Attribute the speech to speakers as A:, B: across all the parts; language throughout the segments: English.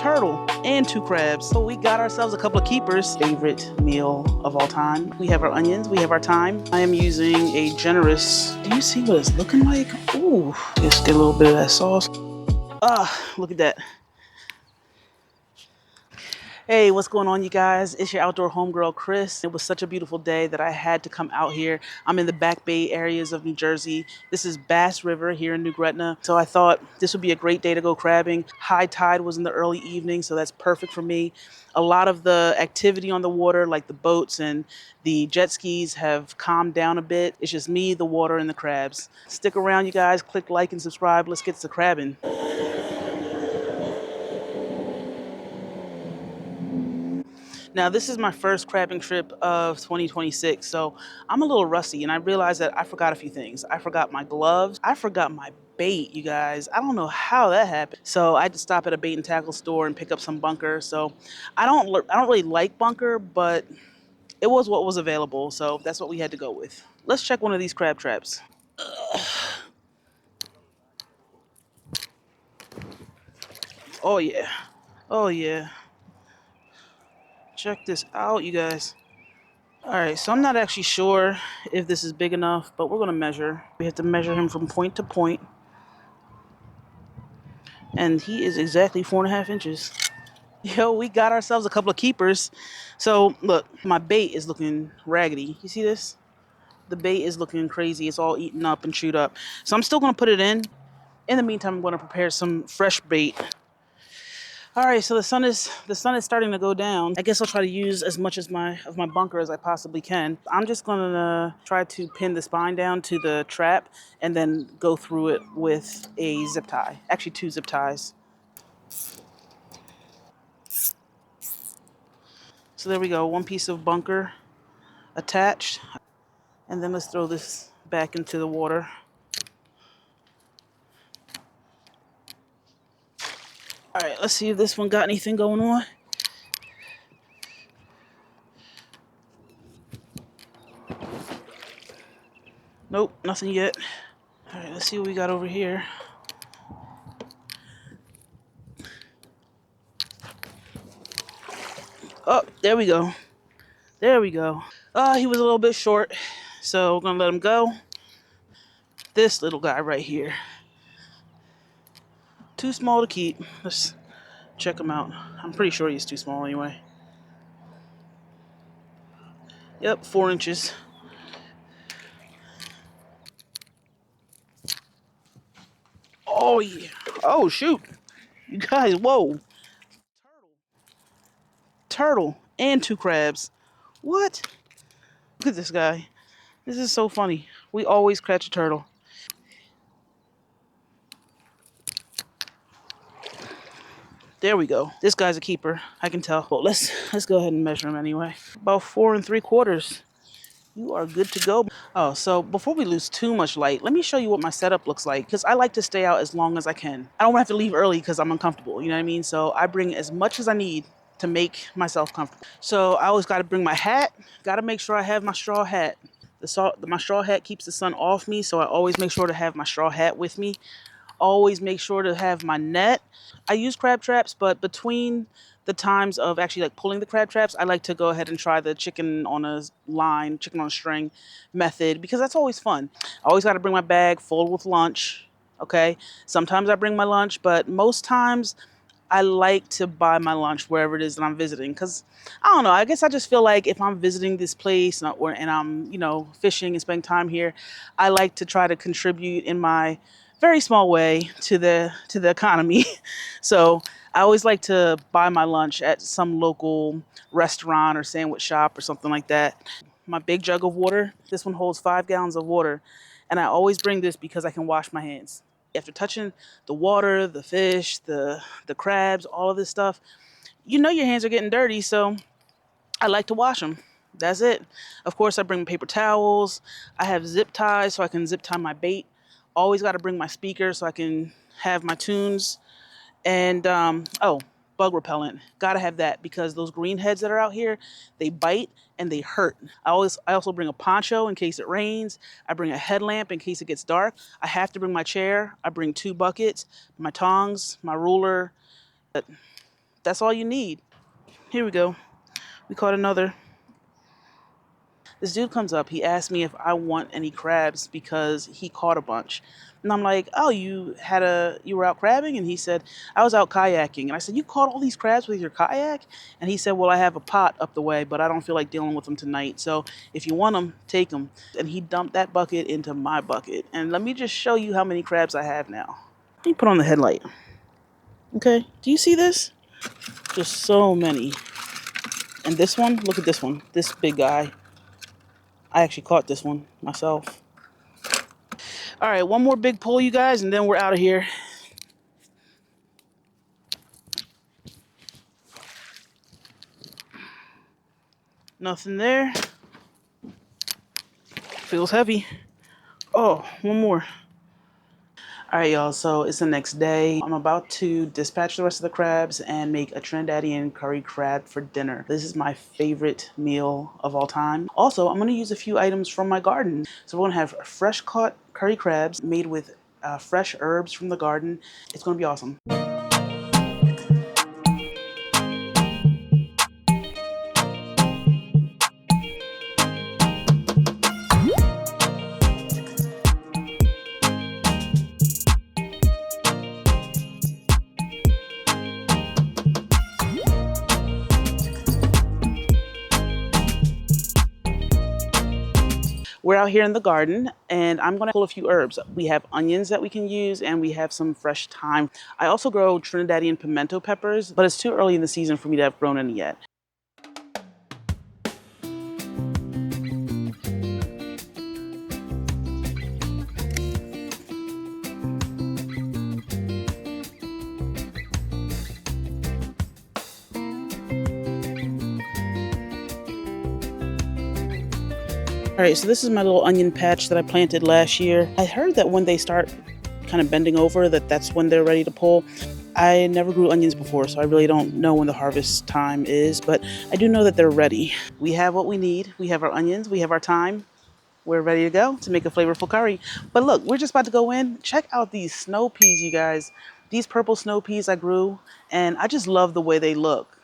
A: turtle, and 2 crabs. So we got ourselves a couple of keepers. Favorite meal of all time. We have our onions, we have our thyme. I am using a generous, do you see what it's looking like? Ooh, just get a little bit of that sauce. Look at that. Hey, what's going on, you guys? It's your outdoor homegirl, Chris. It was such a beautiful day that I had to come out here. I'm in the Back Bay areas of New Jersey. This is Bass River here in New Gretna. So I thought this would be a great day to go crabbing. High tide was in the early evening, so that's perfect for me. A lot of the activity on the water, like the boats and the jet skis, have calmed down a bit. It's just me, the water, and the crabs. Stick around, you guys. Click like and subscribe. Let's get to crabbing. Now, this is my first crabbing trip of 2026, so I'm a little rusty, and I realized that I forgot a few things. I forgot my gloves. I forgot my bait, you guys. I don't know how that happened. So I had to stop at a bait and tackle store and pick up some bunker. So I don't really like bunker, but it was what was available, so that's what we had to go with. Let's check one of these crab traps. Oh yeah. Oh yeah. Check this out, you guys. All right, so I'm not actually sure if this is big enough, but we're gonna measure. We have to measure him from point to point, and he is exactly 4.5 inches. Yo, we got ourselves a couple of keepers. So look, my bait is looking raggedy. You see this? The bait is looking crazy. It's all eaten up and chewed up. So I'm still gonna put it in. In the meantime, I'm gonna prepare some fresh bait. All right, so the sun is starting to go down. I guess I'll try to use as much as my bunker as I possibly can. I'm just gonna try to pin the spine down to the trap and then go through it with a zip tie. Actually, 2 zip ties. So there we go. One piece of bunker attached, and then let's throw this back into the water. All right, let's see if this one got anything going on. Nope, nothing yet. All right, let's see what we got over here. Oh, there we go. There we go. He was a little bit short, so we're gonna let him go. This little guy right here. Too small to keep. Let's check him out. I'm pretty sure he's too small anyway. Yep, 4 inches. Oh yeah. Oh shoot. You guys, whoa. Turtle and 2 crabs. What? Look at this guy. This is so funny. We always catch a turtle. There we go. This guy's a keeper. I can tell. Well, let's go ahead and measure him anyway. About 4 3/4. You are good to go. Oh, so before we lose too much light, let me show you what my setup looks like, because I like to stay out as long as I can. I don't have to leave early because I'm uncomfortable, you know what I mean? So I bring as much as I need to make myself comfortable. So I always got to bring my hat. Got to make sure I have my straw hat. My straw hat keeps the sun off me, so I always make sure to have my straw hat with me. Always make sure to have my net. I use crab traps, but between the times of actually like pulling the crab traps, I like to go ahead and try the chicken on a line, chicken on a string method, because that's always fun. I always got to bring my bag full with lunch. Okay. Sometimes I bring my lunch, but most times I like to buy my lunch wherever it is that I'm visiting, because I don't know. I guess I just feel like if I'm visiting this place and I'm fishing and spending time here, I like to try to contribute in my very small way to the economy. So I always like to buy my lunch at some local restaurant or sandwich shop or something like that. My big jug of water. This one holds 5 gallons of water, and I always bring this because I can wash my hands after touching the water, the fish, the crabs, all of this stuff. Your hands are getting dirty, so I like to wash them. That's it. Of course, I bring paper towels. I have zip ties so I can zip tie my bait. Always got to bring my speaker so I can have my tunes. And bug repellent. Gotta have that, because those green heads that are out here, they bite and they hurt. I also bring a poncho in case it rains. I bring a headlamp in case it gets dark. I have to bring my chair. I bring 2 buckets, my tongs, my ruler. That's all you need. Here we go. We caught another. This dude comes up. He asked me if I want any crabs because he caught a bunch. And I'm like, oh, you were out crabbing? And he said, I was out kayaking. And I said, you caught all these crabs with your kayak? And he said, well, I have a pot up the way, but I don't feel like dealing with them tonight. So if you want them, take them. And he dumped that bucket into my bucket. And let me just show you how many crabs I have now. Let me put on the headlight. Okay, do you see this? Just so many. And this one, look at this one. This big guy. I actually caught this one myself. All right, one more big pull, you guys, and then we're out of here. Nothing there. Feels heavy. Oh, one more. All right, y'all, so it's the next day. I'm about to dispatch the rest of the crabs and make a Trinidadian curry crab for dinner. This is my favorite meal of all time. Also, I'm gonna use a few items from my garden. So we're gonna have fresh caught curry crabs made with fresh herbs from the garden. It's gonna be awesome. We're out here in the garden and I'm gonna pull a few herbs. We have onions that we can use and we have some fresh thyme. I also grow Trinidadian pimento peppers, but it's too early in the season for me to have grown any yet. All right, so this is my little onion patch that I planted last year. I heard that when they start kind of bending over, that's when they're ready to pull. I never grew onions before, so I really don't know when the harvest time is, but I do know that they're ready. We have what we need. We have our onions, we have our thyme. We're ready to go to make a flavorful curry. But look, we're just about to go in. Check out these snow peas, you guys. These purple snow peas I grew, and I just love the way they look.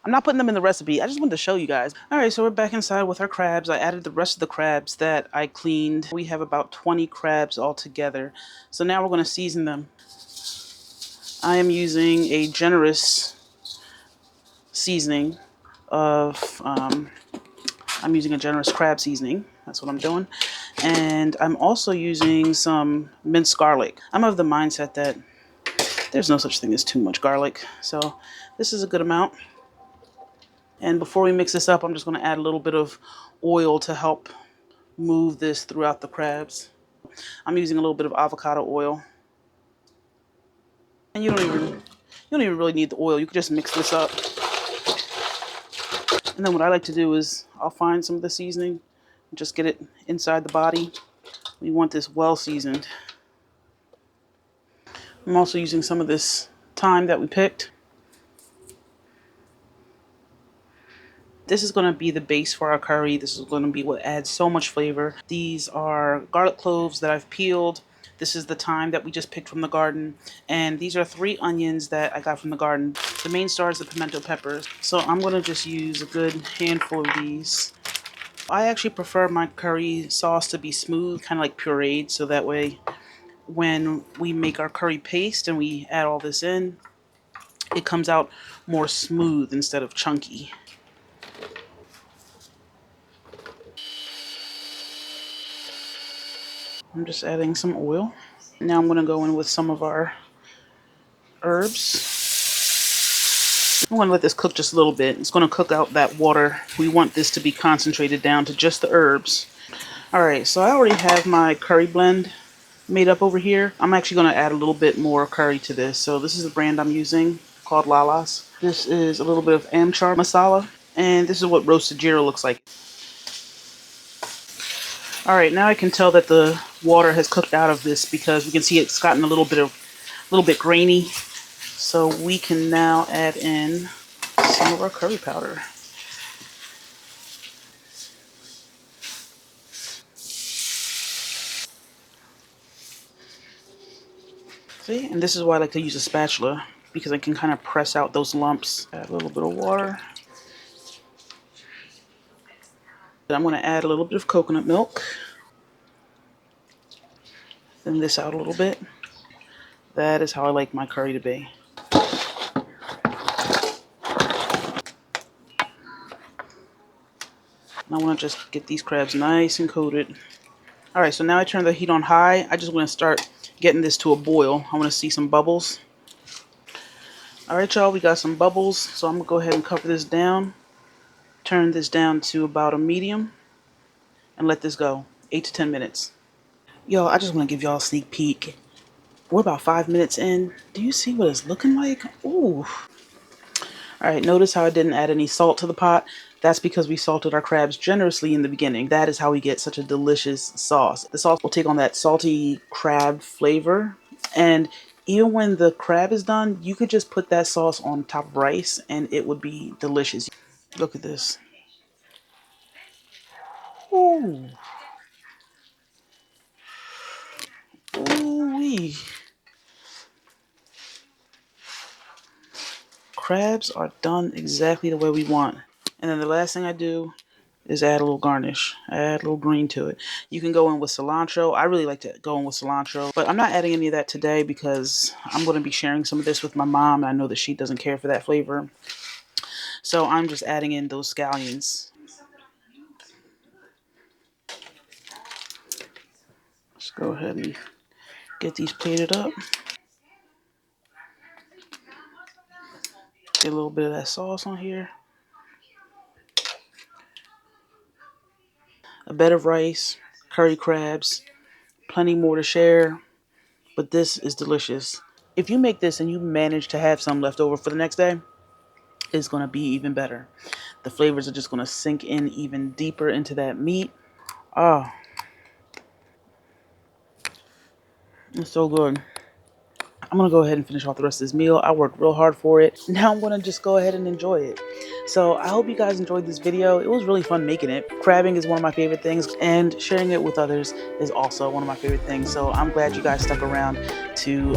A: I'm not putting them in the recipe. I just wanted to show you guys. All right, so we're back inside with our crabs. I added the rest of the crabs that I cleaned. We have about 20 crabs all together. So now we're going to season them. I am using a generous seasoning of, I'm using a generous crab seasoning. That's what I'm doing. And I'm also using some minced garlic. I'm of the mindset that there's no such thing as too much garlic. So this is a good amount. And before we mix this up, I'm just going to add a little bit of oil to help move this throughout the crabs. I'm using a little bit of avocado oil. And you don't even really need the oil. You could just mix this up. And then what I like to do is I'll find some of the seasoning and just get it inside the body. We want this well seasoned. I'm also using some of this thyme that we picked. This is going to be the base for our curry. This is going to be what adds so much flavor. These are garlic cloves that I've peeled. This is the thyme that we just picked from the garden. And these are 3 onions that I got from the garden. The main star is the pimento peppers. So I'm going to just use a good handful of these. I actually prefer my curry sauce to be smooth, kind of like pureed, so that way when we make our curry paste and we add all this in, it comes out more smooth instead of chunky. I'm just adding some oil. Now I'm going to go in with some of our herbs. I'm going to let this cook just a little bit. It's going to cook out that water. We want this to be concentrated down to just the herbs. Alright, so I already have my curry blend made up over here. I'm actually going to add a little bit more curry to this. So this is the brand I'm using called Lala's. This is a little bit of Amchar masala. And this is what roasted jeera looks like. Alright, now I can tell that the water has cooked out of this because we can see it's gotten a little bit grainy. So we can now add in some of our curry powder. See, and this is why I like to use a spatula. because I can kind of press out those lumps. Add a little bit of water. I'm going to add a little bit of coconut milk. Thin this out a little bit. That is how I like my curry to be. And I want to just get these crabs nice and coated. Alright, so now I turn the heat on high. I just want to start getting this to a boil. I want to see some bubbles. Alright, y'all, we got some bubbles. So I'm going to go ahead and cover this down. Turn this down to about a medium. And let this go. 8 to 10 minutes. Yo, I just want to give y'all a sneak peek. We're about 5 minutes in. Do you see what it's looking like? Ooh. Alright, notice how I didn't add any salt to the pot. That's because we salted our crabs generously in the beginning. That is how we get such a delicious sauce. The sauce will take on that salty crab flavor. And even when the crab is done, you could just put that sauce on top of rice and it would be delicious. Look at this. Ooh. Ooh-wee. Crabs are done exactly the way we want. And then the last thing I do is add a little garnish. Add a little green to it. You can go in with cilantro. I really like to go in with cilantro. But I'm not adding any of that today because I'm going to be sharing some of this with my mom. And I know that she doesn't care for that flavor. So I'm just adding in those scallions. Let's go ahead and get these plated up. Get a little bit of that sauce on here. A bed of rice, curry crabs, plenty more to share. But this is delicious. If you make this and you manage to have some left over for the next day, it's going to be even better. The flavors are just going to sink in even deeper into that meat. Oh, it's so good. I'm going to go ahead and finish off the rest of this meal. I worked real hard for it. Now I'm going to just go ahead and enjoy it. So I hope you guys enjoyed this video. It was really fun making it. Crabbing is one of my favorite things, and sharing it with others is also one of my favorite things. So I'm glad you guys stuck around to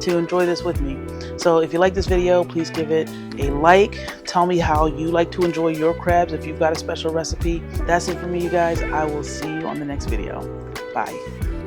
A: enjoy this with me. So if you like this video, please give it a like. Tell me how you like to enjoy your crabs if you've got a special recipe. That's it for me, you guys. I will see you on the next video. Bye.